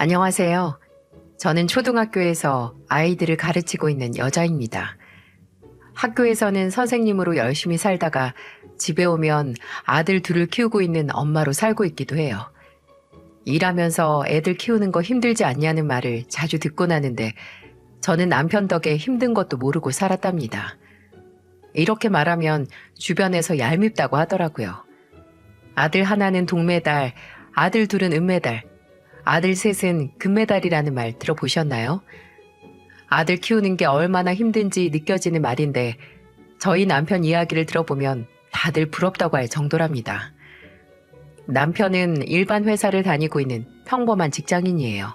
안녕하세요. 저는 초등학교에서 아이들을 가르치고 있는 여자입니다. 학교에서는 선생님으로 열심히 살다가 집에 오면 아들 둘을 키우고 있는 엄마로 살고 있기도 해요. 일하면서 애들 키우는 거 힘들지 않냐는 말을 자주 듣곤 하는데 저는 남편 덕에 힘든 것도 모르고 살았답니다. 이렇게 말하면 주변에서 얄밉다고 하더라고요. 아들 하나는 동메달, 아들 둘은 은메달, 아들 셋은 금메달이라는 말 들어보셨나요? 아들 키우는 게 얼마나 힘든지 느껴지는 말인데 저희 남편 이야기를 들어보면 다들 부럽다고 할 정도랍니다. 남편은 일반 회사를 다니고 있는 평범한 직장인이에요.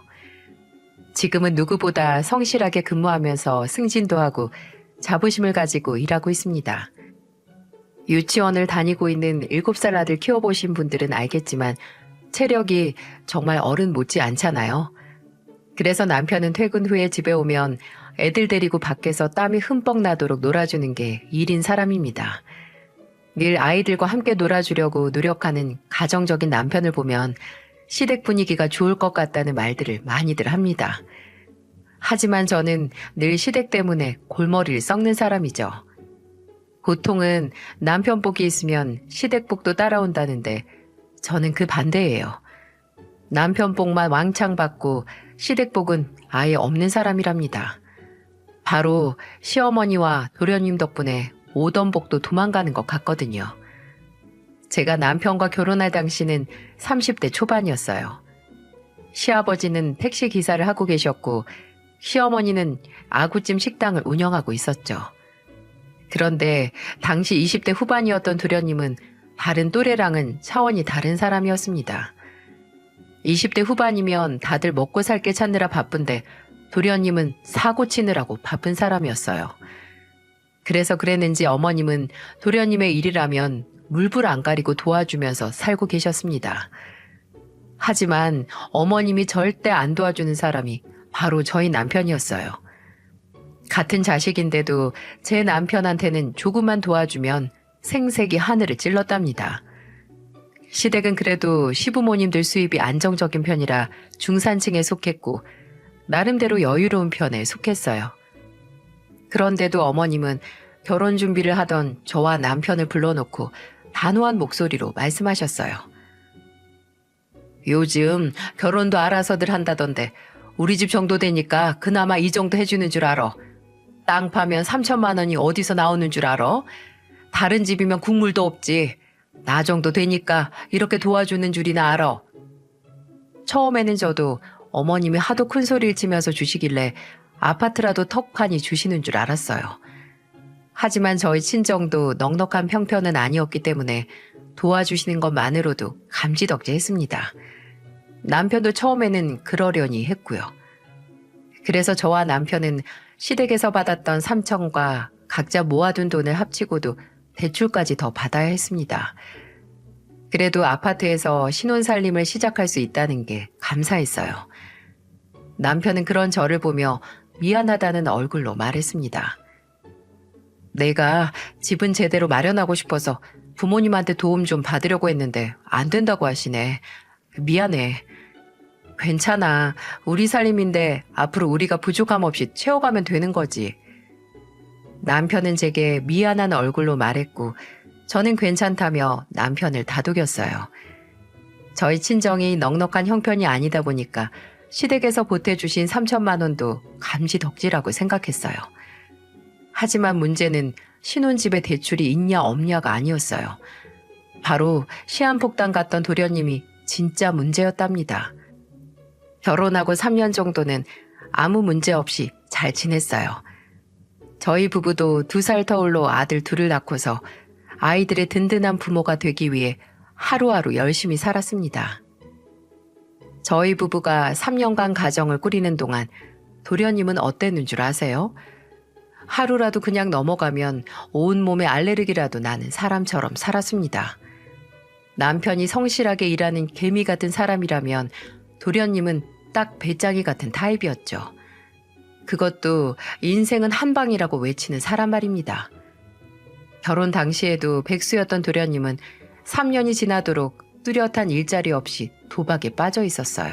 지금은 누구보다 성실하게 근무하면서 승진도 하고 자부심을 가지고 일하고 있습니다. 유치원을 다니고 있는 7살 아들 키워보신 분들은 알겠지만 체력이 정말 어른 못지 않잖아요. 그래서 남편은 퇴근 후에 집에 오면 애들 데리고 밖에서 땀이 흠뻑 나도록 놀아주는 게 일인 사람입니다. 늘 아이들과 함께 놀아주려고 노력하는 가정적인 남편을 보면 시댁 분위기가 좋을 것 같다는 말들을 많이들 합니다. 하지만 저는 늘 시댁 때문에 골머리를 썩는 사람이죠. 보통은 남편 복이 있으면 시댁 복도 따라온다는데 저는 그 반대예요. 남편 복만 왕창 받고 시댁 복은 아예 없는 사람이랍니다. 바로 시어머니와 도련님 덕분에 오던 복도 도망가는 것 같거든요. 제가 남편과 결혼할 당시는 30대 초반이었어요. 시아버지는 택시 기사를 하고 계셨고 시어머니는 아구찜 식당을 운영하고 있었죠. 그런데 당시 20대 후반이었던 도련님은 다른 또래랑은 차원이 다른 사람이었습니다. 20대 후반이면 다들 먹고 살 게 찾느라 바쁜데 도련님은 사고 치느라고 바쁜 사람이었어요. 그래서 그랬는지 어머님은 도련님의 일이라면 물불 안 가리고 도와주면서 살고 계셨습니다. 하지만 어머님이 절대 안 도와주는 사람이 바로 저희 남편이었어요. 같은 자식인데도 제 남편한테는 조금만 도와주면 생색이 하늘을 찔렀답니다. 시댁은 그래도 시부모님들 수입이 안정적인 편이라 중산층에 속했고 나름대로 여유로운 편에 속했어요. 그런데도 어머님은 결혼 준비를 하던 저와 남편을 불러놓고 단호한 목소리로 말씀하셨어요. 요즘 결혼도 알아서들 한다던데 우리 집 정도 되니까 그나마 이 정도 해주는 줄 알아. 땅 파면 3천만 원이 어디서 나오는 줄 알아? 다른 집이면 국물도 없지. 나 정도 되니까 이렇게 도와주는 줄이나 알아. 처음에는 저도 어머님이 하도 큰 소리를 치면서 주시길래 아파트라도 턱하니 주시는 줄 알았어요. 하지만 저희 친정도 넉넉한 평편은 아니었기 때문에 도와주시는 것만으로도 감지덕지했습니다. 남편도 처음에는 그러려니 했고요. 그래서 저와 남편은 시댁에서 받았던 3천과 각자 모아둔 돈을 합치고도 대출까지 더 받아야 했습니다. 그래도 아파트에서 신혼살림을 시작할 수 있다는 게 감사했어요. 남편은 그런 저를 보며 미안하다는 얼굴로 말했습니다. 내가 집은 제대로 마련하고 싶어서 부모님한테 도움 좀 받으려고 했는데 안 된다고 하시네. 미안해. 괜찮아. 우리 살림인데 앞으로 우리가 부족함 없이 채워가면 되는 거지. 남편은 제게 미안한 얼굴로 말했고 저는 괜찮다며 남편을 다독였어요. 저희 친정이 넉넉한 형편이 아니다 보니까 시댁에서 보태주신 3천만 원도 감지덕지라고 생각했어요. 하지만 문제는 신혼집에 대출이 있냐 없냐가 아니었어요. 바로 시한폭탄 같던 도련님이 진짜 문제였답니다. 결혼하고 3년 정도는 아무 문제 없이 잘 지냈어요. 저희 부부도 2살 터울로 아들 둘을 낳고서 아이들의 든든한 부모가 되기 위해 하루하루 열심히 살았습니다. 저희 부부가 3년간 가정을 꾸리는 동안 도련님은 어땠는 줄 아세요? 하루라도 그냥 넘어가면 온몸에 알레르기라도 나는 사람처럼 살았습니다. 남편이 성실하게 일하는 개미 같은 사람이라면 도련님은 딱 배짱이 같은 타입이었죠. 그것도 인생은 한 방이라고 외치는 사람 말입니다. 결혼 당시에도 백수였던 도련님은 3년이 지나도록 뚜렷한 일자리 없이 도박에 빠져 있었어요.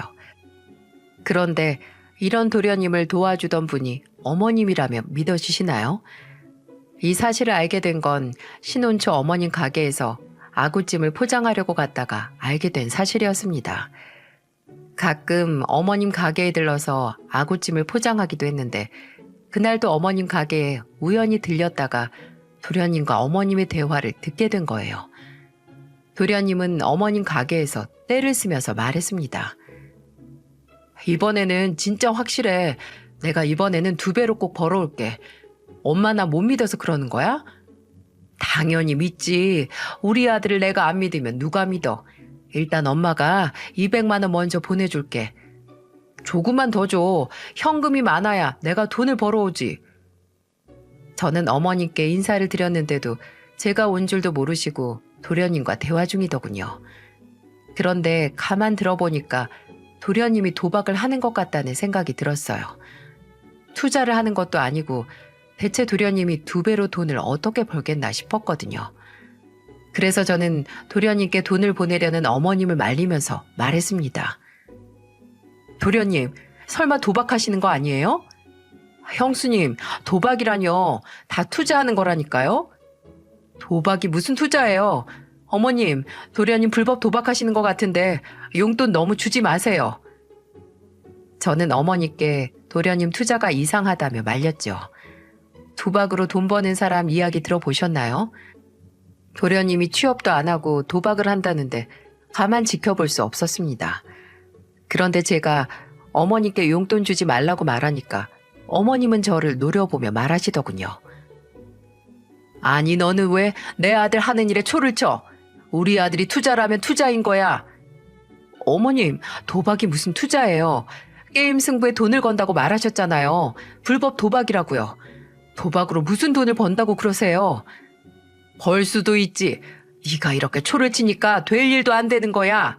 그런데 이런 도련님을 도와주던 분이 어머님이라면 믿어주시나요? 이 사실을 알게 된 건 신혼초 어머님 가게에서 아구찜을 포장하려고 갔다가 알게 된 사실이었습니다. 가끔 어머님 가게에 들러서 아구찜을 포장하기도 했는데 그날도 어머님 가게에 우연히 들렸다가 도련님과 어머님의 대화를 듣게 된 거예요. 도련님은 어머님 가게에서 떼를 쓰면서 말했습니다. 이번에는 진짜 확실해. 내가 이번에는 2배로 꼭 벌어올게. 엄마 나 못 믿어서 그러는 거야? 당연히 믿지. 우리 아들을 내가 안 믿으면 누가 믿어. 일단 엄마가 200만 원 먼저 보내줄게. 조금만 더 줘. 현금이 많아야 내가 돈을 벌어오지. 저는 어머님께 인사를 드렸는데도 제가 온 줄도 모르시고 도련님과 대화 중이더군요. 그런데 가만 들어보니까 도련님이 도박을 하는 것 같다는 생각이 들었어요. 투자를 하는 것도 아니고 대체 도련님이 2배로 돈을 어떻게 벌겠나 싶었거든요. 그래서 저는 도련님께 돈을 보내려는 어머님을 말리면서 말했습니다. 도련님, 설마 도박하시는 거 아니에요? 형수님, 도박이라뇨. 다 투자하는 거라니까요. 도박이 무슨 투자예요? 어머님, 도련님 불법 도박하시는 것 같은데 용돈 너무 주지 마세요. 저는 어머니께 도련님 투자가 이상하다며 말렸죠. 도박으로 돈 버는 사람 이야기 들어보셨나요? 도련님이 취업도 안 하고 도박을 한다는데 가만 지켜볼 수 없었습니다. 그런데 제가 어머니께 용돈 주지 말라고 말하니까 어머님은 저를 노려보며 말하시더군요. 아니 너는 왜 내 아들 하는 일에 초를 쳐? 우리 아들이 투자라면 투자인 거야. 어머님, 도박이 무슨 투자예요. 게임 승부에 돈을 건다고 말하셨잖아요. 불법 도박이라고요. 도박으로 무슨 돈을 번다고 그러세요? 벌 수도 있지. 네가 이렇게 초를 치니까 될 일도 안 되는 거야.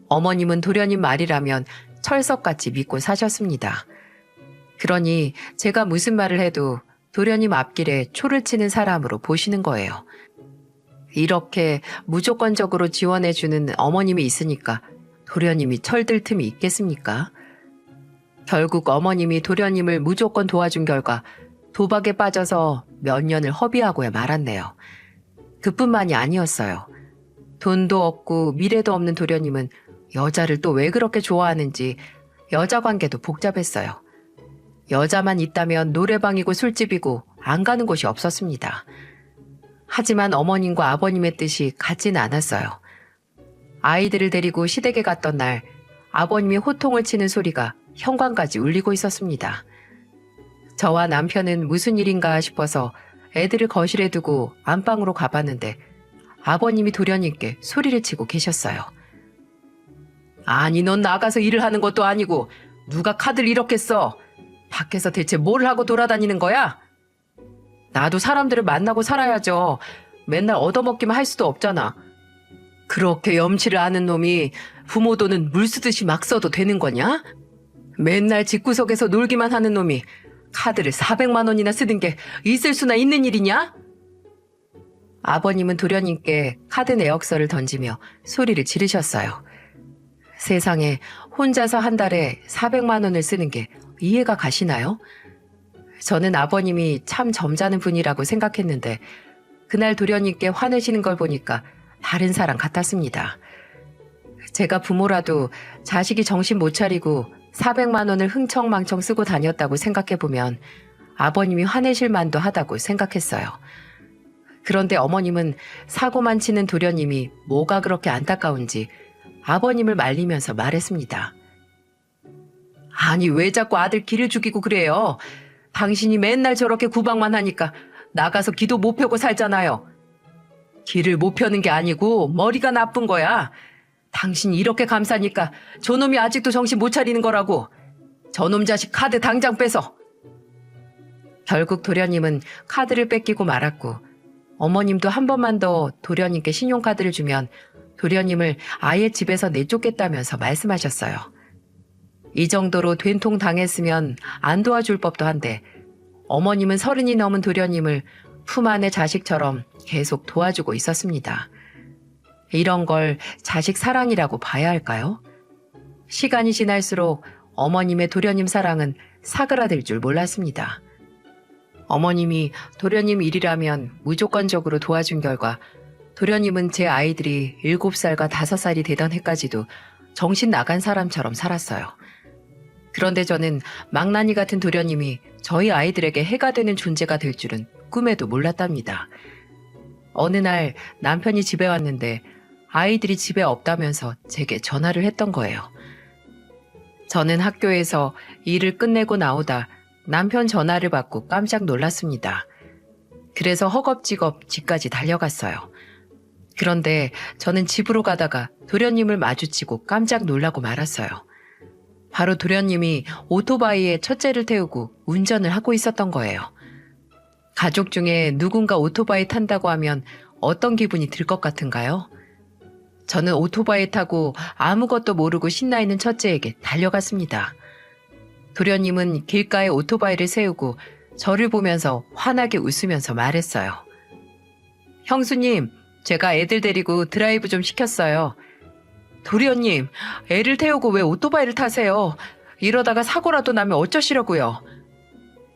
어머님은 도련님 말이라면 철석같이 믿고 사셨습니다. 그러니 제가 무슨 말을 해도 도련님 앞길에 초를 치는 사람으로 보시는 거예요. 이렇게 무조건적으로 지원해주는 어머님이 있으니까 도련님이 철들 틈이 있겠습니까? 결국 어머님이 도련님을 무조건 도와준 결과 도박에 빠져서 몇 년을 허비하고야 말았네요. 그뿐만이 아니었어요. 돈도 없고 미래도 없는 도련님은 여자를 또 왜 그렇게 좋아하는지 여자 관계도 복잡했어요. 여자만 있다면 노래방이고 술집이고 안 가는 곳이 없었습니다. 하지만 어머님과 아버님의 뜻이 같진 않았어요. 아이들을 데리고 시댁에 갔던 날 아버님이 호통을 치는 소리가 현관까지 울리고 있었습니다. 저와 남편은 무슨 일인가 싶어서 애들을 거실에 두고 안방으로 가봤는데 아버님이 도련님께 소리를 치고 계셨어요. 아니 넌 나가서 일을 하는 것도 아니고 누가 카드를 이렇게 써? 밖에서 대체 뭘 하고 돌아다니는 거야? 나도 사람들을 만나고 살아야죠. 맨날 얻어먹기만 할 수도 없잖아. 그렇게 염치를 아는 놈이 부모 돈은 물 쓰듯이 막 써도 되는 거냐? 맨날 집구석에서 놀기만 하는 놈이 카드를 400만 원이나 쓰는 게 있을 수나 있는 일이냐? 아버님은 도련님께 카드 내역서를 던지며 소리를 지르셨어요. 세상에 혼자서 한 달에 400만 원을 쓰는 게 이해가 가시나요? 저는 아버님이 참 점잖은 분이라고 생각했는데 그날 도련님께 화내시는 걸 보니까 다른 사람 같았습니다. 제가 부모라도 자식이 정신 못 차리고 400만 원을 흥청망청 쓰고 다녔다고 생각해보면 아버님이 화내실 만도 하다고 생각했어요. 그런데 어머님은 사고만 치는 도련님이 뭐가 그렇게 안타까운지 아버님을 말리면서 말했습니다. 아니 왜 자꾸 아들 기를 죽이고 그래요? 당신이 맨날 저렇게 구박만 하니까 나가서 기도 못 펴고 살잖아요. 기를 못 펴는 게 아니고 머리가 나쁜 거야. 당신이 이렇게 감사니까 저놈이 아직도 정신 못 차리는 거라고. 저놈 자식 카드 당장 뺏어. 결국 도련님은 카드를 뺏기고 말았고 어머님도 한 번만 더 도련님께 신용카드를 주면 도련님을 아예 집에서 내쫓겠다면서 말씀하셨어요. 이 정도로 된통 당했으면 안 도와줄 법도 한데 어머님은 30이 넘은 도련님을 품 안의 자식처럼 계속 도와주고 있었습니다. 이런 걸 자식 사랑이라고 봐야 할까요? 시간이 지날수록 어머님의 도련님 사랑은 사그라들 줄 몰랐습니다. 어머님이 도련님 일이라면 무조건적으로 도와준 결과 도련님은 제 아이들이 7살과 5살이 되던 해까지도 정신 나간 사람처럼 살았어요. 그런데 저는 망나니 같은 도련님이 저희 아이들에게 해가 되는 존재가 될 줄은 꿈에도 몰랐답니다. 어느 날 남편이 집에 왔는데 아이들이 집에 없다면서 제게 전화를 했던 거예요. 저는 학교에서 일을 끝내고 나오다 남편 전화를 받고 깜짝 놀랐습니다. 그래서 허겁지겁 집까지 달려갔어요. 그런데 저는 집으로 가다가 도련님을 마주치고 깜짝 놀라고 말았어요. 바로 도련님이 오토바이에 첫째를 태우고 운전을 하고 있었던 거예요. 가족 중에 누군가 오토바이 탄다고 하면 어떤 기분이 들 것 같은가요? 저는 오토바이 타고 아무것도 모르고 신나 있는 첫째에게 달려갔습니다. 도련님은 길가에 오토바이를 세우고 저를 보면서 환하게 웃으면서 말했어요. 형수님, 제가 애들 데리고 드라이브 좀 시켰어요. 도련님, 애를 태우고 왜 오토바이를 타세요? 이러다가 사고라도 나면 어쩌시려고요?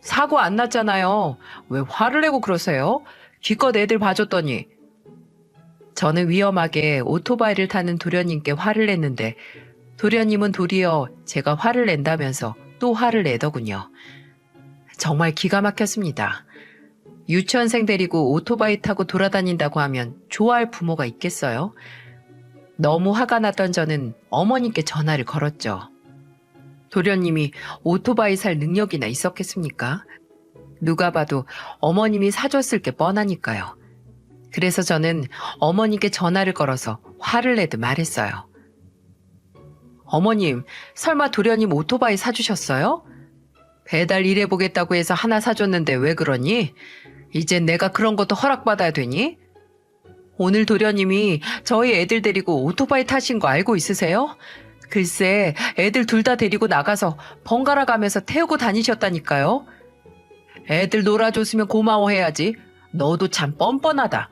사고 안 났잖아요. 왜 화를 내고 그러세요? 기껏 애들 봐줬더니. 저는 위험하게 오토바이를 타는 도련님께 화를 냈는데 도련님은 도리어 제가 화를 낸다면서 또 화를 내더군요. 정말 기가 막혔습니다. 유치원생 데리고 오토바이 타고 돌아다닌다고 하면 좋아할 부모가 있겠어요? 너무 화가 났던 저는 어머님께 전화를 걸었죠. 도련님이 오토바이 살 능력이나 있었겠습니까? 누가 봐도 어머님이 사줬을 게 뻔하니까요. 그래서 저는 어머님께 전화를 걸어서 화를 내듯 말했어요. 어머님, 설마 도련님 오토바이 사주셨어요? 배달 일해보겠다고 해서 하나 사줬는데 왜 그러니? 이젠 내가 그런 것도 허락받아야 되니? 오늘 도련님이 저희 애들 데리고 오토바이 타신 거 알고 있으세요? 글쎄, 애들 둘 다 데리고 나가서 번갈아 가면서 태우고 다니셨다니까요. 애들 놀아줬으면 고마워해야지. 너도 참 뻔뻔하다.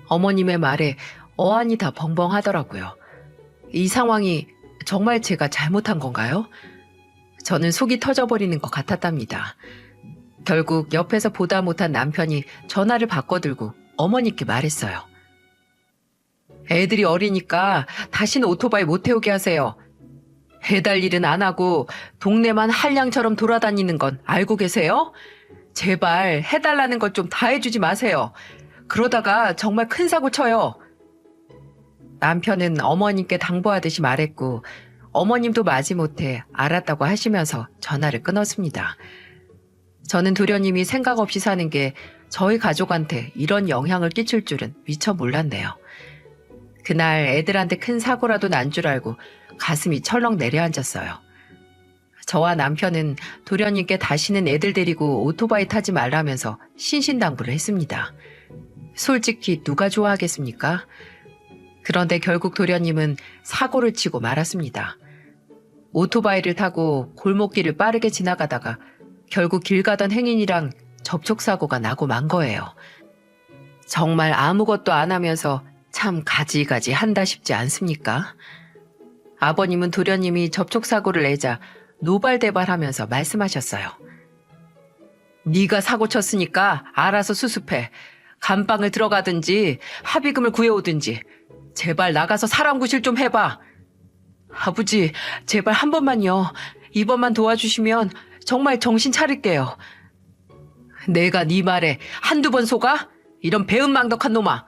어머님의 말에 어안이 다 벙벙하더라고요. 이 상황이 정말 제가 잘못한 건가요? 저는 속이 터져버리는 것 같았답니다. 결국 옆에서 보다 못한 남편이 전화를 바꿔들고 어머니께 말했어요. 애들이 어리니까 다시는 오토바이 못 태우게 하세요. 해달 일은 안 하고 동네만 한량처럼 돌아다니는 건 알고 계세요? 제발 해달라는 것 좀 다 해주지 마세요. 그러다가 정말 큰 사고 쳐요. 남편은 어머님께 당부하듯이 말했고 어머님도 마지못해 알았다고 하시면서 전화를 끊었습니다. 저는 도련님이 생각 없이 사는 게 저희 가족한테 이런 영향을 끼칠 줄은 미처 몰랐네요. 그날 애들한테 큰 사고라도 난 줄 알고 가슴이 철렁 내려앉았어요. 저와 남편은 도련님께 다시는 애들 데리고 오토바이 타지 말라면서 신신당부를 했습니다. 솔직히 누가 좋아하겠습니까? 그런데 결국 도련님은 사고를 치고 말았습니다. 오토바이를 타고 골목길을 빠르게 지나가다가 결국 길 가던 행인이랑 접촉사고가 나고 만 거예요. 정말 아무것도 안 하면서 참 가지가지 한다 싶지 않습니까? 아버님은 도련님이 접촉사고를 내자 노발대발하면서 말씀하셨어요. 네가 사고 쳤으니까 알아서 수습해. 감방을 들어가든지 합의금을 구해오든지 제발 나가서 사람 구실 좀 해봐. 아버지, 제발 한 번만요. 이번만 도와주시면 정말 정신 차릴게요. 내가 네 말에 한두 번 속아? 이런 배은망덕한 놈아.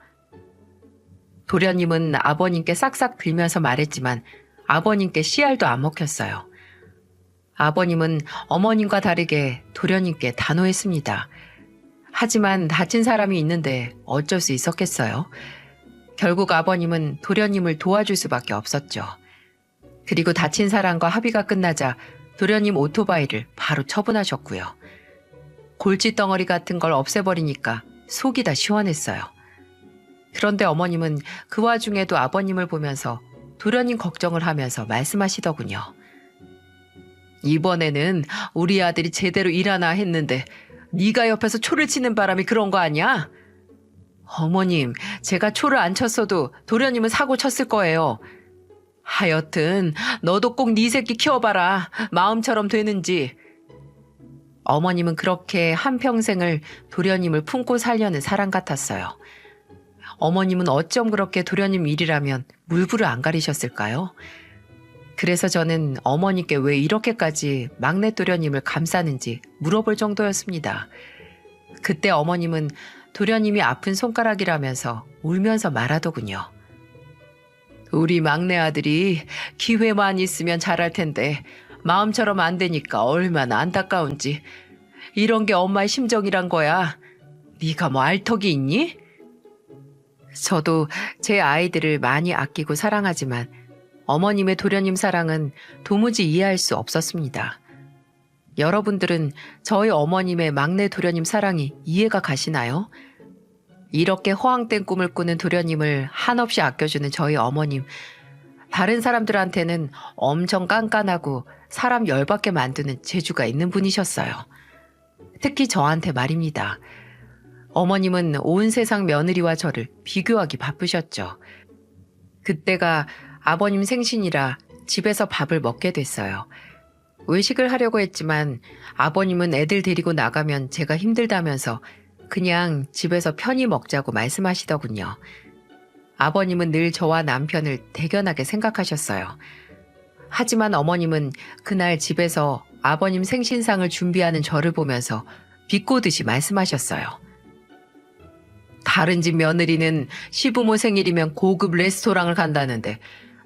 도련님은 아버님께 싹싹 빌면서 말했지만 아버님께 씨알도 안 먹혔어요. 아버님은 어머님과 다르게 도련님께 단호했습니다. 하지만 다친 사람이 있는데 어쩔 수 있었겠어요? 결국 아버님은 도련님을 도와줄 수밖에 없었죠. 그리고 다친 사람과 합의가 끝나자 도련님 오토바이를 바로 처분하셨고요. 골칫덩어리 같은 걸 없애버리니까 속이 다 시원했어요. 그런데 어머님은 그 와중에도 아버님을 보면서 도련님 걱정을 하면서 말씀하시더군요. 이번에는 우리 아들이 제대로 일하나 했는데 네가 옆에서 초를 치는 바람이 그런 거 아니야? 어머님, 제가 초를 안 쳤어도 도련님은 사고 쳤을 거예요. 하여튼 너도 꼭 네 새끼 키워봐라. 마음처럼 되는지. 어머님은 그렇게 한평생을 도련님을 품고 살려는 사람 같았어요. 어머님은 어쩜 그렇게 도련님 일이라면 물불을 안 가리셨을까요? 그래서 저는 어머니께 왜 이렇게까지 막내 도련님을 감싸는지 물어볼 정도였습니다. 그때 어머님은 도련님이 아픈 손가락이라면서 울면서 말하더군요. 우리 막내 아들이 기회만 있으면 잘할 텐데 마음처럼 안 되니까 얼마나 안타까운지. 이런 게 엄마의 심정이란 거야. 네가 뭐 알턱이 있니? 저도 제 아이들을 많이 아끼고 사랑하지만 어머님의 도련님 사랑은 도무지 이해할 수 없었습니다. 여러분들은 저희 어머님의 막내 도련님 사랑이 이해가 가시나요? 이렇게 허황된 꿈을 꾸는 도련님을 한없이 아껴주는 저희 어머님. 다른 사람들한테는 엄청 깐깐하고 사람 열받게 만드는 재주가 있는 분이셨어요. 특히 저한테 말입니다. 어머님은 온 세상 며느리와 저를 비교하기 바쁘셨죠. 그때가 아버님 생신이라 집에서 밥을 먹게 됐어요. 외식을 하려고 했지만 아버님은 애들 데리고 나가면 제가 힘들다면서 그냥 집에서 편히 먹자고 말씀하시더군요. 아버님은 늘 저와 남편을 대견하게 생각하셨어요. 하지만 어머님은 그날 집에서 아버님 생신상을 준비하는 저를 보면서 비꼬듯이 말씀하셨어요. 다른 집 며느리는 시부모 생일이면 고급 레스토랑을 간다는데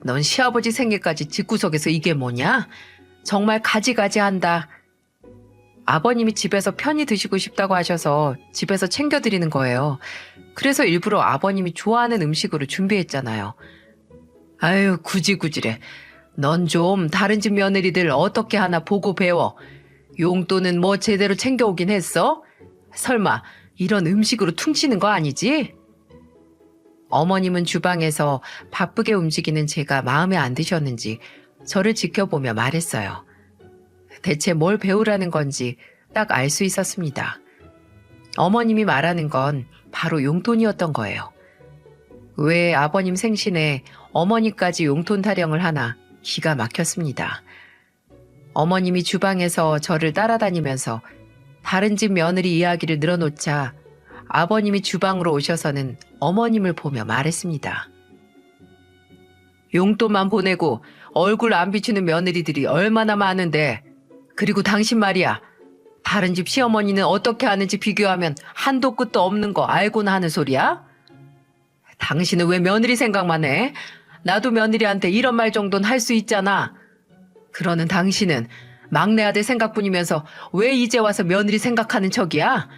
넌 시아버지 생일까지 집구석에서 이게 뭐냐? 정말 가지가지 한다. 아버님이 집에서 편히 드시고 싶다고 하셔서 집에서 챙겨드리는 거예요. 그래서 일부러 아버님이 좋아하는 음식으로 준비했잖아요. 아유, 구질구질해. 넌 좀 다른 집 며느리들 어떻게 하나 보고 배워. 용돈은 뭐 제대로 챙겨오긴 했어? 설마 이런 음식으로 퉁치는 거 아니지? 어머님은 주방에서 바쁘게 움직이는 제가 마음에 안 드셨는지 저를 지켜보며 말했어요. 대체 뭘 배우라는 건지 딱 알 수 있었습니다. 어머님이 말하는 건 바로 용돈이었던 거예요. 왜 아버님 생신에 어머니까지 용돈 타령을 하나 기가 막혔습니다. 어머님이 주방에서 저를 따라다니면서 다른 집 며느리 이야기를 늘어놓자 아버님이 주방으로 오셔서는 어머님을 보며 말했습니다. 용돈만 보내고 얼굴 안 비추는 며느리들이 얼마나 많은데, 그리고 당신 말이야. 다른 집 시어머니는 어떻게 하는지 비교하면 한도 끝도 없는 거 알고는 하는 소리야? 당신은 왜 며느리 생각만 해? 나도 며느리한테 이런 말 정도는 할 수 있잖아. 그러는 당신은 막내 아들 생각뿐이면서 왜 이제 와서 며느리 생각하는 척이야?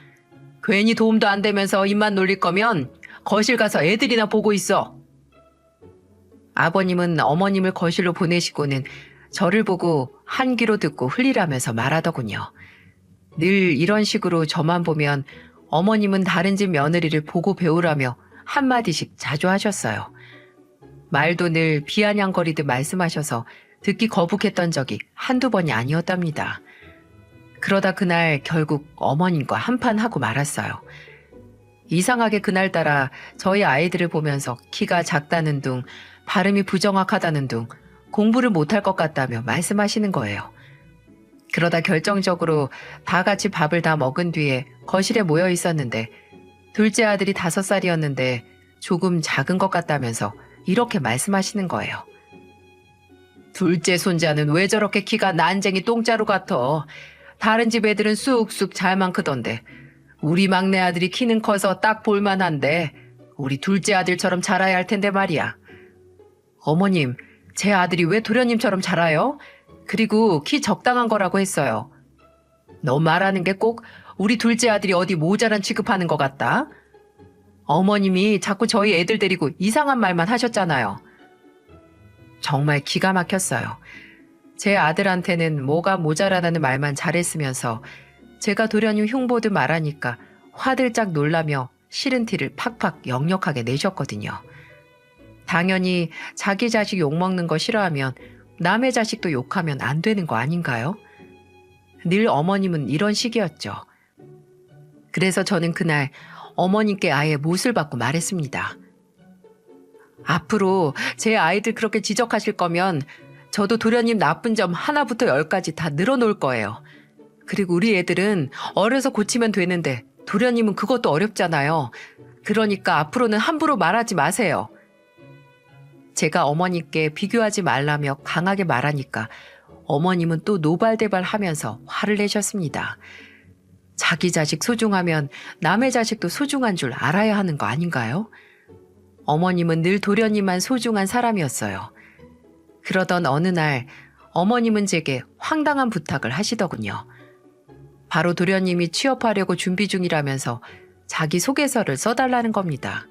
괜히 도움도 안 되면서 입만 놀릴 거면 거실 가서 애들이나 보고 있어. 아버님은 어머님을 거실로 보내시고는 저를 보고 한 귀로 듣고 흘리라면서 말하더군요. 늘 이런 식으로 저만 보면 어머님은 다른 집 며느리를 보고 배우라며 한마디씩 자주 하셨어요. 말도 늘 비아냥거리듯 말씀하셔서 듣기 거북했던 적이 한두 번이 아니었답니다. 그러다 그날 결국 어머님과 한판 하고 말았어요. 이상하게 그날따라 저희 아이들을 보면서 키가 작다는 둥, 발음이 부정확하다는 둥, 공부를 못할 것 같다며 말씀하시는 거예요. 그러다 결정적으로 다 같이 밥을 다 먹은 뒤에 거실에 모여 있었는데 둘째 아들이 5살이었는데 조금 작은 것 같다면서 이렇게 말씀하시는 거예요. 둘째 손자는 왜 저렇게 키가 난쟁이 똥자루 같아. 다른 집 애들은 쑥쑥 잘만 크던데 우리 막내 아들이 키는 커서 딱 볼만한데 우리 둘째 아들처럼 자라야 할 텐데 말이야. 어머님, 제 아들이 왜 도련님처럼 자라요? 그리고 키 적당한 거라고 했어요. 너 말하는 게 꼭 우리 둘째 아들이 어디 모자란 취급하는 것 같다. 어머님이 자꾸 저희 애들 데리고 이상한 말만 하셨잖아요. 정말 기가 막혔어요. 제 아들한테는 뭐가 모자라다는 말만 잘했으면서 제가 도련님 흉보듯 말하니까 화들짝 놀라며 싫은 티를 팍팍 역력하게 내셨거든요. 당연히 자기 자식 욕먹는 거 싫어하면 남의 자식도 욕하면 안 되는 거 아닌가요? 늘 어머님은 이런 식이었죠. 그래서 저는 그날 어머님께 아예 못을 받고 말했습니다. 앞으로 제 아이들 그렇게 지적하실 거면 저도 도련님 나쁜 점 하나부터 열까지 다 늘어놓을 거예요. 그리고 우리 애들은 어려서 고치면 되는데 도련님은 그것도 어렵잖아요. 그러니까 앞으로는 함부로 말하지 마세요. 제가 어머니께 비교하지 말라며 강하게 말하니까 어머님은 또 노발대발하면서 화를 내셨습니다. 자기 자식 소중하면 남의 자식도 소중한 줄 알아야 하는 거 아닌가요? 어머님은 늘 도련님만 소중한 사람이었어요. 그러던 어느 날 어머님은 제게 황당한 부탁을 하시더군요. 바로 도련님이 취업하려고 준비 중이라면서 자기 소개서를 써달라는 겁니다.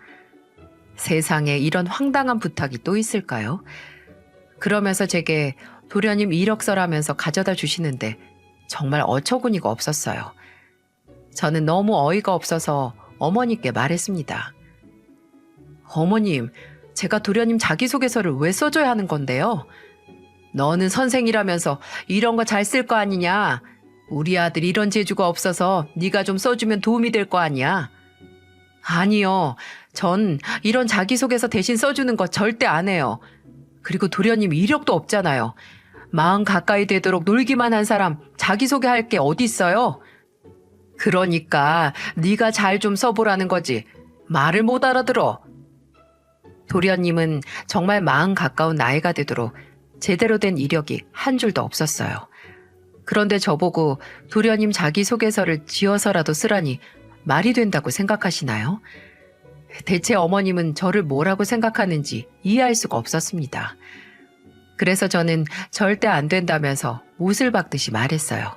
세상에 이런 황당한 부탁이 또 있을까요? 그러면서 제게 도련님 이력서라면서 가져다 주시는데 정말 어처구니가 없었어요. 저는 너무 어이가 없어서 어머니께 말했습니다. 어머님, 제가 도련님 자기소개서를 왜 써줘야 하는 건데요? 너는 선생이라면서 이런 거 잘 쓸 거 아니냐? 우리 아들 이런 재주가 없어서 네가 좀 써주면 도움이 될 거 아니야? 아니요. 전 이런 자기소개서 대신 써주는 거 절대 안 해요. 그리고 도련님 이력도 없잖아요. 40 가까이 되도록 놀기만 한 사람 자기소개할 게 어디 있어요? 그러니까 네가 잘 좀 써보라는 거지. 말을 못 알아들어. 도련님은 정말 40 가까운 나이가 되도록 제대로 된 이력이 한 줄도 없었어요. 그런데 저보고 도련님 자기소개서를 지어서라도 쓰라니 말이 된다고 생각하시나요? 대체 어머님은 저를 뭐라고 생각하는지 이해할 수가 없었습니다. 그래서 저는 절대 안 된다면서 못을 박듯이 말했어요.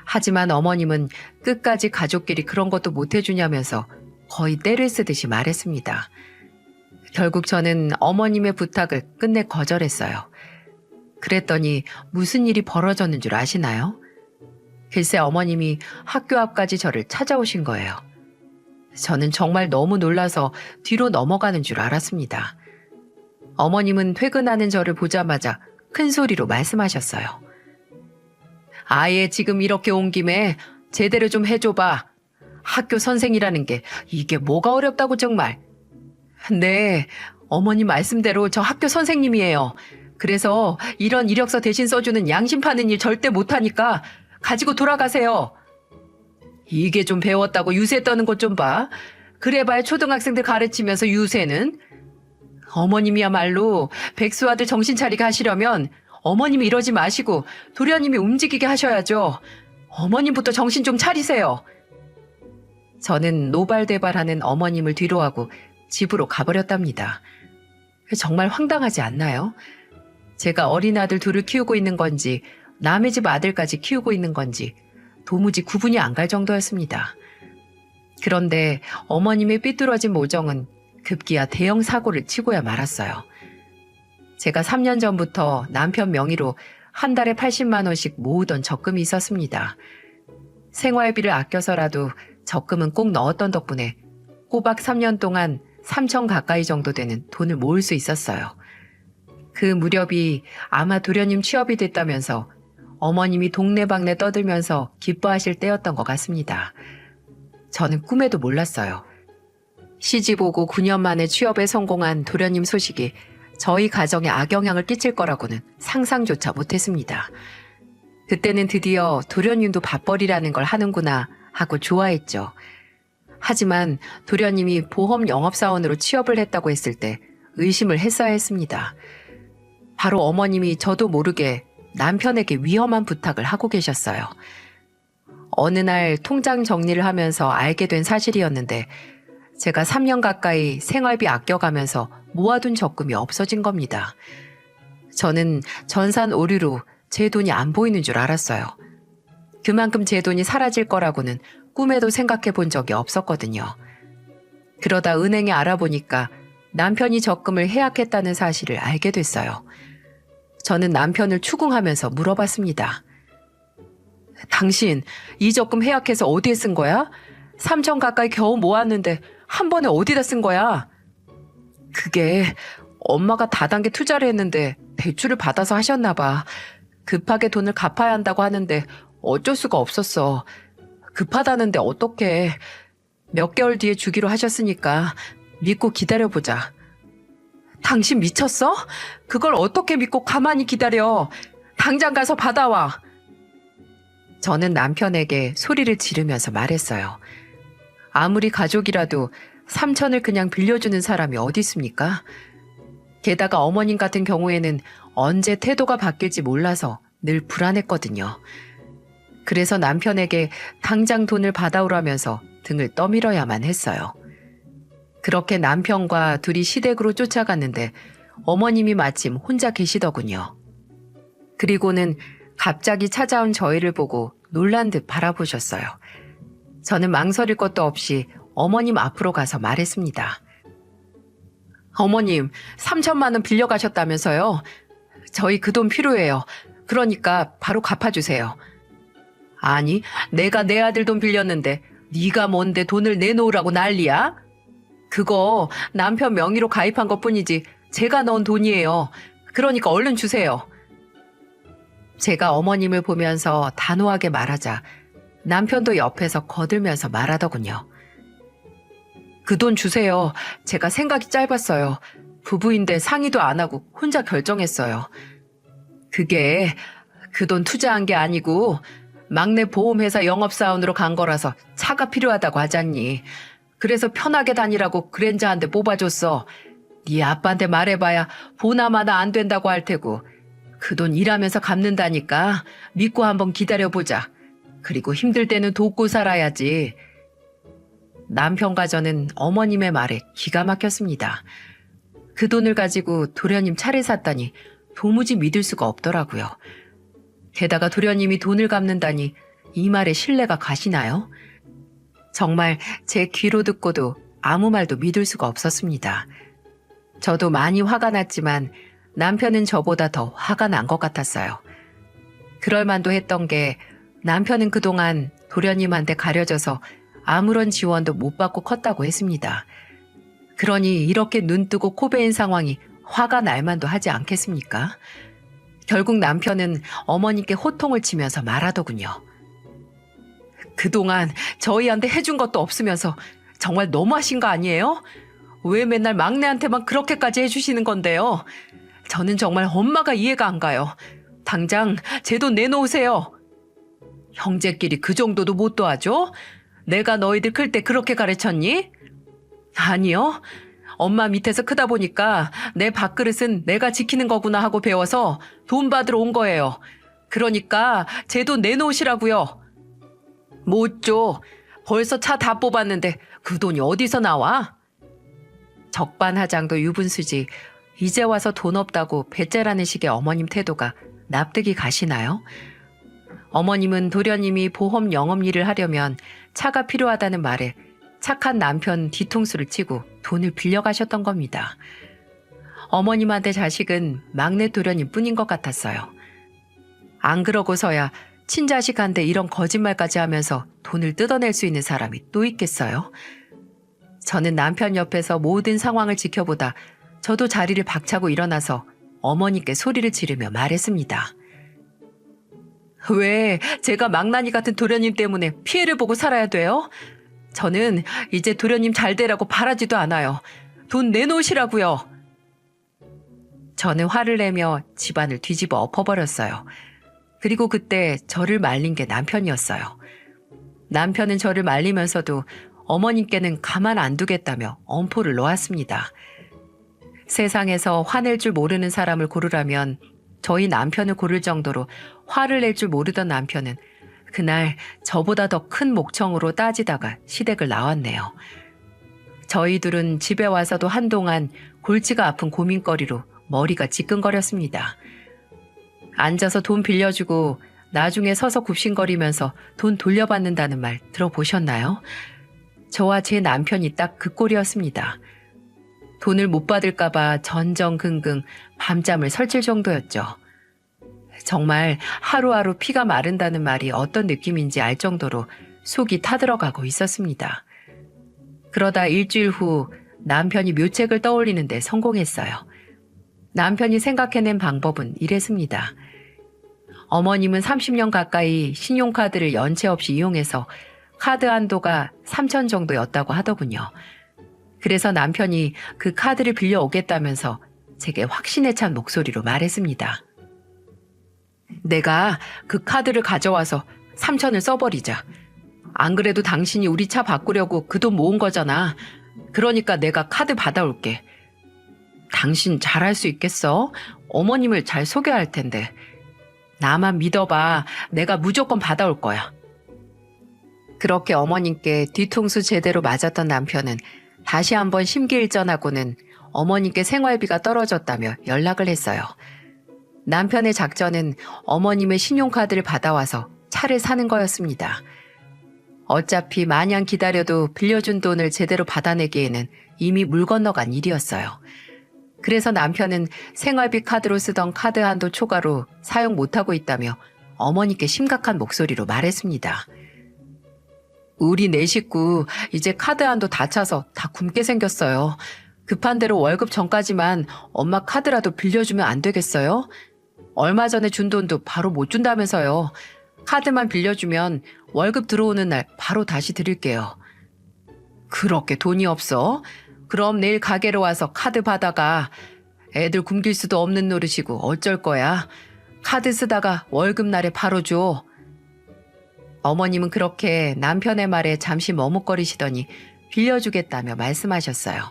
하지만 어머님은 끝까지 가족끼리 그런 것도 못 해주냐면서 거의 때를 쓰듯이 말했습니다. 결국 저는 어머님의 부탁을 끝내 거절했어요. 그랬더니 무슨 일이 벌어졌는 줄 아시나요? 글쎄 어머님이 학교 앞까지 저를 찾아오신 거예요. 저는 정말 너무 놀라서 뒤로 넘어가는 줄 알았습니다. 어머님은 퇴근하는 저를 보자마자 큰 소리로 말씀하셨어요. 아예 지금 이렇게 온 김에 제대로 좀 해줘봐. 학교 선생이라는 게 이게 뭐가 어렵다고 정말. 네, 어머님 말씀대로 저 학교 선생님이에요. 그래서 이런 이력서 대신 써주는 양심 파는 일 절대 못하니까 가지고 돌아가세요. 이게 좀 배웠다고 유세 떠는 것 좀 봐. 그래봐야 초등학생들 가르치면서 유세는. 어머님이야말로 백수 아들 정신 차리게 하시려면 어머님이 이러지 마시고 도련님이 움직이게 하셔야죠. 어머님부터 정신 좀 차리세요. 저는 노발대발하는 어머님을 뒤로하고 집으로 가버렸답니다. 정말 황당하지 않나요? 제가 어린 아들 둘을 키우고 있는 건지 남의 집 아들까지 키우고 있는 건지 도무지 구분이 안 갈 정도였습니다. 그런데 어머님의 삐뚤어진 모정은 급기야 대형 사고를 치고야 말았어요. 제가 3년 전부터 남편 명의로 한 달에 80만 원씩 모으던 적금이 있었습니다. 생활비를 아껴서라도 적금은 꼭 넣었던 덕분에 꼬박 3년 동안 3천 가까이 정도 되는 돈을 모을 수 있었어요. 그 무렵이 아마 도련님 취업이 됐다면서 어머님이 동네방네 떠들면서 기뻐하실 때였던 것 같습니다. 저는 꿈에도 몰랐어요. 시집 오고 9년 만에 취업에 성공한 도련님 소식이 저희 가정에 악영향을 끼칠 거라고는 상상조차 못했습니다. 그때는 드디어 도련님도 밥벌이라는 걸 하는구나 하고 좋아했죠. 하지만 도련님이 보험 영업사원으로 취업을 했다고 했을 때 의심을 했어야 했습니다. 바로 어머님이 저도 모르게 남편에게 위험한 부탁을 하고 계셨어요. 어느 날 통장 정리를 하면서 알게 된 사실이었는데 제가 3년 가까이 생활비 아껴가면서 모아둔 적금이 없어진 겁니다. 저는 전산 오류로 제 돈이 안 보이는 줄 알았어요. 그만큼 제 돈이 사라질 거라고는 꿈에도 생각해 본 적이 없었거든요. 그러다 은행에 알아보니까 남편이 적금을 해약했다는 사실을 알게 됐어요. 저는 남편을 추궁하면서 물어봤습니다. 당신 이 적금 해약해서 어디에 쓴 거야? 3천 가까이 겨우 모았는데 한 번에 어디다 쓴 거야? 그게 엄마가 다단계 투자를 했는데 대출을 받아서 하셨나 봐. 급하게 돈을 갚아야 한다고 하는데 어쩔 수가 없었어. 급하다는데 어떡해. 몇 개월 뒤에 주기로 하셨으니까 믿고 기다려보자. 당신 미쳤어? 그걸 어떻게 믿고 가만히 기다려? 당장 가서 받아와. 저는 남편에게 소리를 지르면서 말했어요. 아무리 가족이라도 3천을 그냥 빌려주는 사람이 어디 있습니까? 게다가 어머님 같은 경우에는 언제 태도가 바뀔지 몰라서 늘 불안했거든요. 그래서 남편에게 당장 돈을 받아오라면서 등을 떠밀어야만 했어요. 그렇게 남편과 둘이 시댁으로 쫓아갔는데 어머님이 마침 혼자 계시더군요. 그리고는 갑자기 찾아온 저희를 보고 놀란 듯 바라보셨어요. 저는 망설일 것도 없이 어머님 앞으로 가서 말했습니다. 어머님, 3천만 원 빌려가셨다면서요? 저희 그 돈 필요해요. 그러니까 바로 갚아주세요. 아니, 내가 내 아들 돈 빌렸는데 네가 뭔데 돈을 내놓으라고 난리야? 그거 남편 명의로 가입한 것뿐이지 제가 넣은 돈이에요. 그러니까 얼른 주세요. 제가 어머님을 보면서 단호하게 말하자 남편도 옆에서 거들면서 말하더군요. 그 돈 주세요. 제가 생각이 짧았어요. 부부인데 상의도 안 하고 혼자 결정했어요. 그게 그 돈 투자한 게 아니고 막내 보험회사 영업사원으로 간 거라서 차가 필요하다고 하잖니. 그래서 편하게 다니라고 그랜저한테 뽑아줬어. 네 아빠한테 말해봐야 보나마나 안 된다고 할 테고. 그 돈 일하면서 갚는다니까 믿고 한번 기다려보자. 그리고 힘들 때는 돕고 살아야지. 남편과 저는 어머님의 말에 기가 막혔습니다. 그 돈을 가지고 도련님 차를 샀다니 도무지 믿을 수가 없더라고요. 게다가 도련님이 돈을 갚는다니 이 말에 신뢰가 가시나요? 정말 제 귀로 듣고도 아무 말도 믿을 수가 없었습니다. 저도 많이 화가 났지만 남편은 저보다 더 화가 난 것 같았어요. 그럴 만도 했던 게 남편은 그동안 도련님한테 가려져서 아무런 지원도 못 받고 컸다고 했습니다. 그러니 이렇게 눈 뜨고 코 베인 상황이 화가 날 만도 하지 않겠습니까? 결국 남편은 어머니께 호통을 치면서 말하더군요. 그동안 저희한테 해준 것도 없으면서 정말 너무하신 거 아니에요? 왜 맨날 막내한테만 그렇게까지 해주시는 건데요? 저는 정말 엄마가 이해가 안 가요. 당장 제 돈 내놓으세요. 형제끼리 그 정도도 못 도와줘? 내가 너희들 클 때 그렇게 가르쳤니? 아니요. 엄마 밑에서 크다 보니까 내 밥그릇은 내가 지키는 거구나 하고 배워서 돈 받으러 온 거예요. 그러니까 제 돈 내놓으시라고요. 못 줘. 벌써 차 다 뽑았는데 그 돈이 어디서 나와? 적반하장도 유분수지. 이제 와서 돈 없다고 배째라는 식의 어머님 태도가 납득이 가시나요? 어머님은 도련님이 보험 영업 일을 하려면 차가 필요하다는 말에 착한 남편 뒤통수를 치고 돈을 빌려가셨던 겁니다. 어머님한테 자식은 막내 도련님 뿐인 것 같았어요. 안 그러고서야 친자식한테 이런 거짓말까지 하면서 돈을 뜯어낼 수 있는 사람이 또 있겠어요? 저는 남편 옆에서 모든 상황을 지켜보다 저도 자리를 박차고 일어나서 어머니께 소리를 지르며 말했습니다. 왜 제가 망나니 같은 도련님 때문에 피해를 보고 살아야 돼요? 저는 이제 도련님 잘 되라고 바라지도 않아요. 돈 내놓으시라고요. 저는 화를 내며 집안을 뒤집어 엎어버렸어요. 그리고 그때 저를 말린 게 남편이었어요. 남편은 저를 말리면서도 어머님께는 가만 안 두겠다며 엄포를 놓았습니다. 세상에서 화낼 줄 모르는 사람을 고르라면 저희 남편을 고를 정도로 화를 낼 줄 모르던 남편은 그날 저보다 더 큰 목청으로 따지다가 시댁을 나왔네요. 저희 둘은 집에 와서도 한동안 골치가 아픈 고민거리로 머리가 지끈거렸습니다. 앉아서 돈 빌려주고 나중에 서서 굽신거리면서 돈 돌려받는다는 말 들어보셨나요? 저와 제 남편이 딱 그 꼴이었습니다. 돈을 못 받을까봐 전전긍긍 밤잠을 설칠 정도였죠. 정말 하루하루 피가 마른다는 말이 어떤 느낌인지 알 정도로 속이 타들어가고 있었습니다. 그러다 일주일 후 남편이 묘책을 떠올리는데 성공했어요. 남편이 생각해낸 방법은 이랬습니다. 어머님은 30년 가까이 신용카드를 연체 없이 이용해서 카드 한도가 3천 정도였다고 하더군요. 그래서 남편이 그 카드를 빌려오겠다면서 제게 확신에 찬 목소리로 말했습니다. 내가 그 카드를 가져와서 3천을 써버리자. 안 그래도 당신이 우리 차 바꾸려고 그 돈 모은 거잖아. 그러니까 내가 카드 받아올게. 당신 잘할 수 있겠어? 어머님을 잘 소개할 텐데. 나만 믿어봐. 내가 무조건 받아올 거야. 그렇게 어머님께 뒤통수 제대로 맞았던 남편은 다시 한번 심기일전하고는 어머님께 생활비가 떨어졌다며 연락을 했어요. 남편의 작전은 어머님의 신용카드를 받아와서 차를 사는 거였습니다. 어차피 마냥 기다려도 빌려준 돈을 제대로 받아내기에는 이미 물 건너간 일이었어요. 그래서 남편은 생활비 카드로 쓰던 카드 한도 초과로 사용 못하고 있다며 어머니께 심각한 목소리로 말했습니다. 우리 네 식구 이제 카드 한도 다 차서 다 굶게 생겼어요. 급한 대로 월급 전까지만 엄마 카드라도 빌려주면 안 되겠어요? 얼마 전에 준 돈도 바로 못 준다면서요. 카드만 빌려주면 월급 들어오는 날 바로 다시 드릴게요. 그렇게 돈이 없어? 그럼 내일 가게로 와서 카드 받아가. 애들 굶길 수도 없는 노릇이고 어쩔 거야. 카드 쓰다가 월급 날에 바로 줘. 어머님은 그렇게 남편의 말에 잠시 머뭇거리시더니 빌려주겠다며 말씀하셨어요.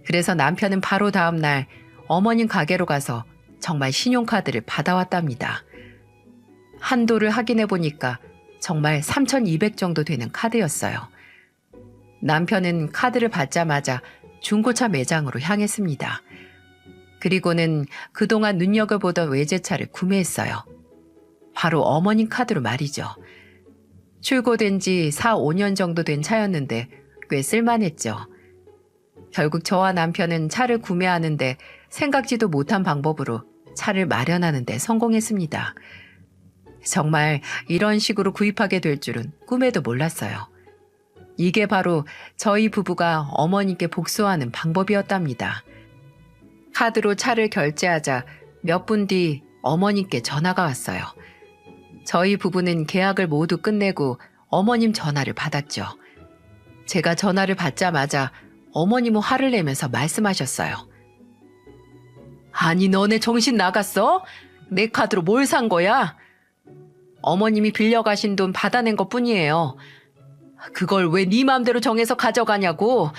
그래서 남편은 바로 다음 날 어머님 가게로 가서 정말 신용카드를 받아왔답니다. 한도를 확인해 보니까 정말 3,200 정도 되는 카드였어요. 남편은 카드를 받자마자 중고차 매장으로 향했습니다. 그리고는 그동안 눈여겨보던 외제차를 구매했어요. 바로 어머님 카드로 말이죠. 출고된 지 4, 5년 정도 된 차였는데 꽤 쓸만했죠. 결국 저와 남편은 차를 구매하는데 생각지도 못한 방법으로 차를 마련하는 데 성공했습니다. 정말 이런 식으로 구입하게 될 줄은 꿈에도 몰랐어요. 이게 바로 저희 부부가 어머님께 복수하는 방법이었답니다. 카드로 차를 결제하자 몇 분 뒤 어머님께 전화가 왔어요. 저희 부부는 계약을 모두 끝내고 어머님 전화를 받았죠. 제가 전화를 받자마자 어머님은 화를 내면서 말씀하셨어요. 아니 너네 정신 나갔어? 내 카드로 뭘 산 거야? 어머님이 빌려가신 돈 받아낸 것뿐이에요. 그걸 왜 네 맘대로 정해서 가져가냐고.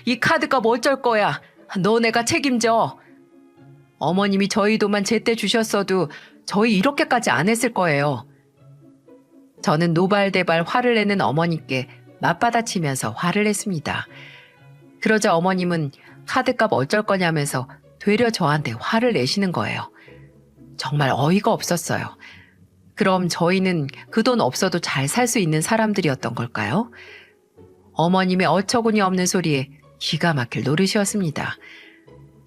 이 카드값 어쩔 거야. 너네가 책임져. 어머님이 저희 돈만 제때 주셨어도 저희 이렇게까지 안 했을 거예요. 저는 노발대발 화를 내는 어머님께 맞받아치면서 화를 냈습니다. 그러자 어머님은 카드값 어쩔 거냐면서 되려 저한테 화를 내시는 거예요. 정말 어이가 없었어요. 그럼 저희는 그 돈 없어도 잘 살 수 있는 사람들이었던 걸까요? 어머님의 어처구니 없는 소리에 기가 막힐 노릇이었습니다.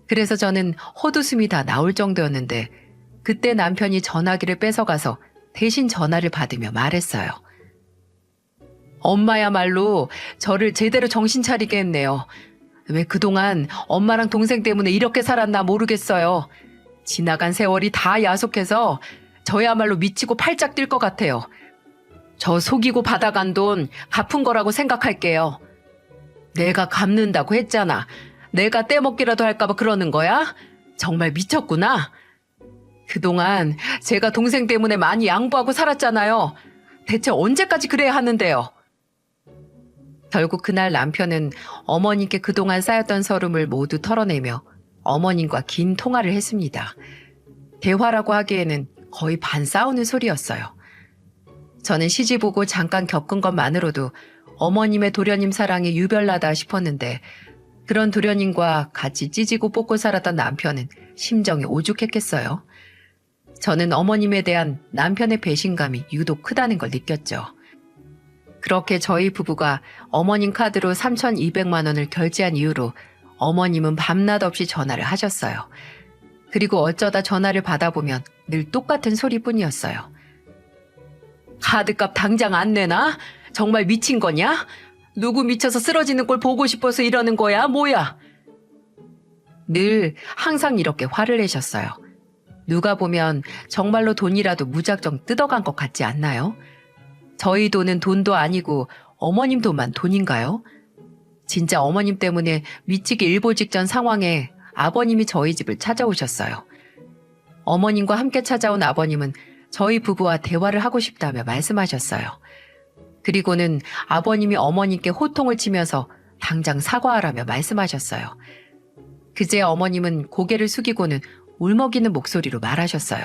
그래서 저는 헛웃음이 다 나올 정도였는데 그때 남편이 전화기를 뺏어가서 대신 전화를 받으며 말했어요. 엄마야말로 저를 제대로 정신 차리게 했네요. 왜 그동안 엄마랑 동생 때문에 이렇게 살았나 모르겠어요. 지나간 세월이 다 야속해서 저야말로 미치고 팔짝 뛸 것 같아요. 저 속이고 받아간 돈 갚은 거라고 생각할게요. 내가 갚는다고 했잖아. 내가 떼먹기라도 할까봐 그러는 거야? 정말 미쳤구나. 그동안 제가 동생 때문에 많이 양보하고 살았잖아요. 대체 언제까지 그래야 하는데요? 결국 그날 남편은 어머님께 그동안 쌓였던 서름을 모두 털어내며 어머님과 긴 통화를 했습니다. 대화라고 하기에는 거의 반 싸우는 소리였어요. 저는 시집 오고 잠깐 겪은 것만으로도 어머님의 도련님 사랑이 유별나다 싶었는데 그런 도련님과 같이 찌지고 뽑고 살았던 남편은 심정이 오죽했겠어요. 저는 어머님에 대한 남편의 배신감이 유독 크다는 걸 느꼈죠. 그렇게 저희 부부가 어머님 카드로 3,200만 원을 결제한 이후로 어머님은 밤낮 없이 전화를 하셨어요. 그리고 어쩌다 전화를 받아보면 늘 똑같은 소리뿐이었어요. 카드값 당장 안 내나? 정말 미친 거냐? 누구 미쳐서 쓰러지는 꼴 보고 싶어서 이러는 거야? 뭐야? 늘 항상 이렇게 화를 내셨어요. 누가 보면 정말로 돈이라도 무작정 뜯어간 것 같지 않나요? 저희 돈은 돈도 아니고 어머님 돈만 돈인가요? 진짜 어머님 때문에 미치기 일보 직전 상황에 아버님이 저희 집을 찾아오셨어요. 어머님과 함께 찾아온 아버님은 저희 부부와 대화를 하고 싶다며 말씀하셨어요. 그리고는 아버님이 어머님께 호통을 치면서 당장 사과하라며 말씀하셨어요. 그제 어머님은 고개를 숙이고는 울먹이는 목소리로 말하셨어요.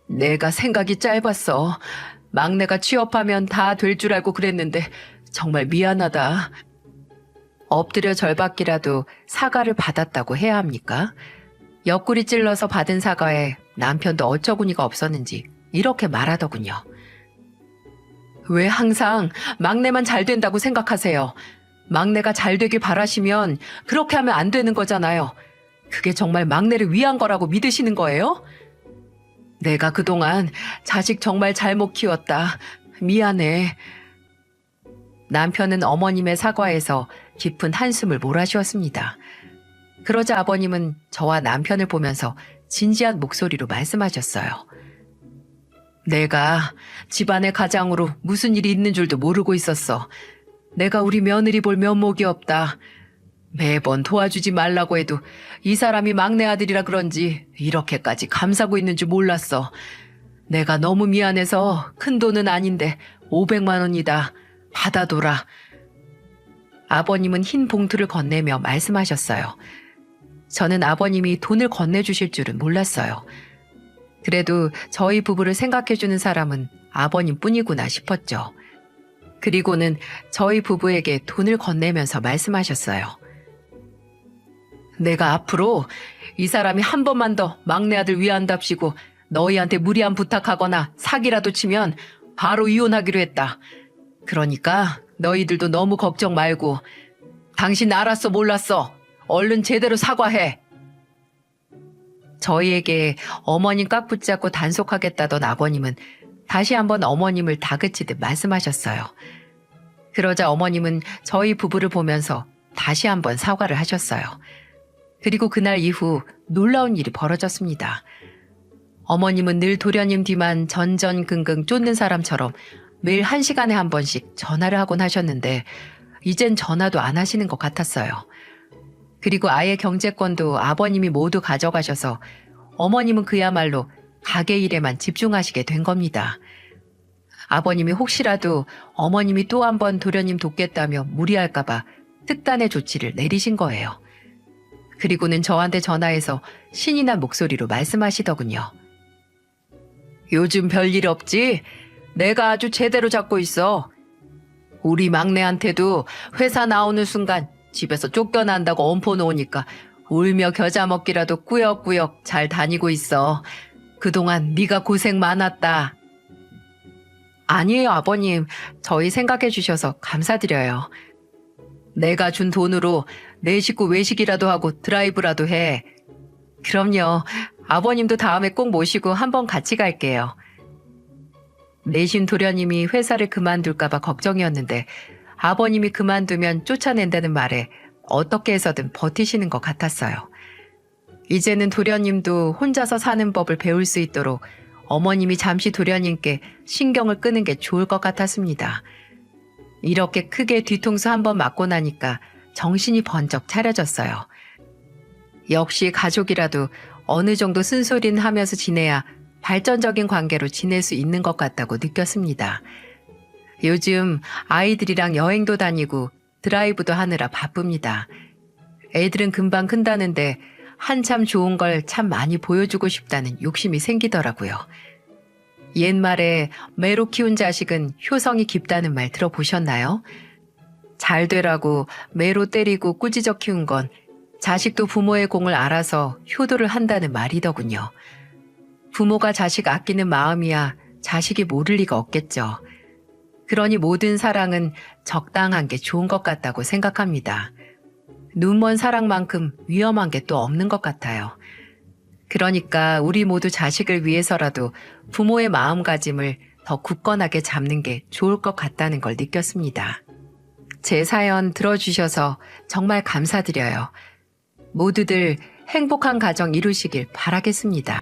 내가 생각이 짧았어. 막내가 취업하면 다 될 줄 알고 그랬는데 정말 미안하다. 엎드려 절받기라도 사과를 받았다고 해야 합니까? 옆구리 찔러서 받은 사과에 남편도 어처구니가 없었는지 이렇게 말하더군요. 왜 항상 막내만 잘 된다고 생각하세요? 막내가 잘 되길 바라시면 그렇게 하면 안 되는 거잖아요. 그게 정말 막내를 위한 거라고 믿으시는 거예요? 내가 그동안 자식 정말 잘못 키웠다. 미안해. 남편은 어머님의 사과에서 깊은 한숨을 몰아쉬었습니다. 그러자 아버님은 저와 남편을 보면서 진지한 목소리로 말씀하셨어요. 내가 집안의 가장으로 무슨 일이 있는 줄도 모르고 있었어. 내가 우리 며느리 볼 면목이 없다. 매번 도와주지 말라고 해도 이 사람이 막내 아들이라 그런지 이렇게까지 감싸고 있는 줄 몰랐어. 내가 너무 미안해서 큰 돈은 아닌데 500만 원이다. 받아둬라. 아버님은 흰 봉투를 건네며 말씀하셨어요. 저는 아버님이 돈을 건네주실 줄은 몰랐어요. 그래도 저희 부부를 생각해주는 사람은 아버님뿐이구나 싶었죠. 그리고는 저희 부부에게 돈을 건네면서 말씀하셨어요. 내가 앞으로 이 사람이 한 번만 더 막내 아들 위한답시고 너희한테 무리한 부탁하거나 사기라도 치면 바로 이혼하기로 했다. 그러니까 너희들도 너무 걱정 말고 당신 알았어 몰랐어. 얼른 제대로 사과해. 저희에게 어머님 깍 붙잡고 단속하겠다던 아버님은 다시 한번 어머님을 다그치듯 말씀하셨어요. 그러자 어머님은 저희 부부를 보면서 다시 한번 사과를 하셨어요. 그리고 그날 이후 놀라운 일이 벌어졌습니다. 어머님은 늘 도련님 뒤만 전전긍긍 쫓는 사람처럼 매일 1시간에 한 번씩 전화를 하곤 하셨는데 이젠 전화도 안 하시는 것 같았어요. 그리고 아예 경제권도 아버님이 모두 가져가셔서 어머님은 그야말로 가게 일에만 집중하시게 된 겁니다. 아버님이 혹시라도 어머님이 또 한 번 도련님 돕겠다며 무리할까봐 특단의 조치를 내리신 거예요. 그리고는 저한테 전화해서 신이 난 목소리로 말씀하시더군요. 요즘 별일 없지? 내가 아주 제대로 잡고 있어. 우리 막내한테도 회사 나오는 순간 집에서 쫓겨난다고 엄포 놓으니까 울며 겨자 먹기라도 꾸역꾸역 잘 다니고 있어. 그동안 네가 고생 많았다. 아니에요, 아버님. 저희 생각해 주셔서 감사드려요. 내가 준 돈으로 내 식구 외식이라도 하고 드라이브라도 해. 그럼요. 아버님도 다음에 꼭 모시고 한번 같이 갈게요. 내신 도련님이 회사를 그만둘까봐 걱정이었는데 아버님이 그만두면 쫓아낸다는 말에 어떻게 해서든 버티시는 것 같았어요. 이제는 도련님도 혼자서 사는 법을 배울 수 있도록 어머님이 잠시 도련님께 신경을 끄는 게 좋을 것 같았습니다. 이렇게 크게 뒤통수 한번 맞고 나니까 정신이 번쩍 차려졌어요. 역시 가족이라도 어느 정도 쓴소리는 하면서 지내야 발전적인 관계로 지낼 수 있는 것 같다고 느꼈습니다. 요즘 아이들이랑 여행도 다니고 드라이브도 하느라 바쁩니다. 애들은 금방 큰다는데 한참 좋은 걸 참 많이 보여주고 싶다는 욕심이 생기더라고요. 옛말에 매로 키운 자식은 효성이 깊다는 말 들어보셨나요? 잘 되라고 매로 때리고 꾸짖어 키운 건 자식도 부모의 공을 알아서 효도를 한다는 말이더군요. 부모가 자식 아끼는 마음이야 자식이 모를 리가 없겠죠. 그러니 모든 사랑은 적당한 게 좋은 것 같다고 생각합니다. 눈먼 사랑만큼 위험한 게 또 없는 것 같아요. 그러니까 우리 모두 자식을 위해서라도 부모의 마음가짐을 더 굳건하게 잡는 게 좋을 것 같다는 걸 느꼈습니다. 제 사연 들어주셔서 정말 감사드려요. 모두들 행복한 가정 이루시길 바라겠습니다.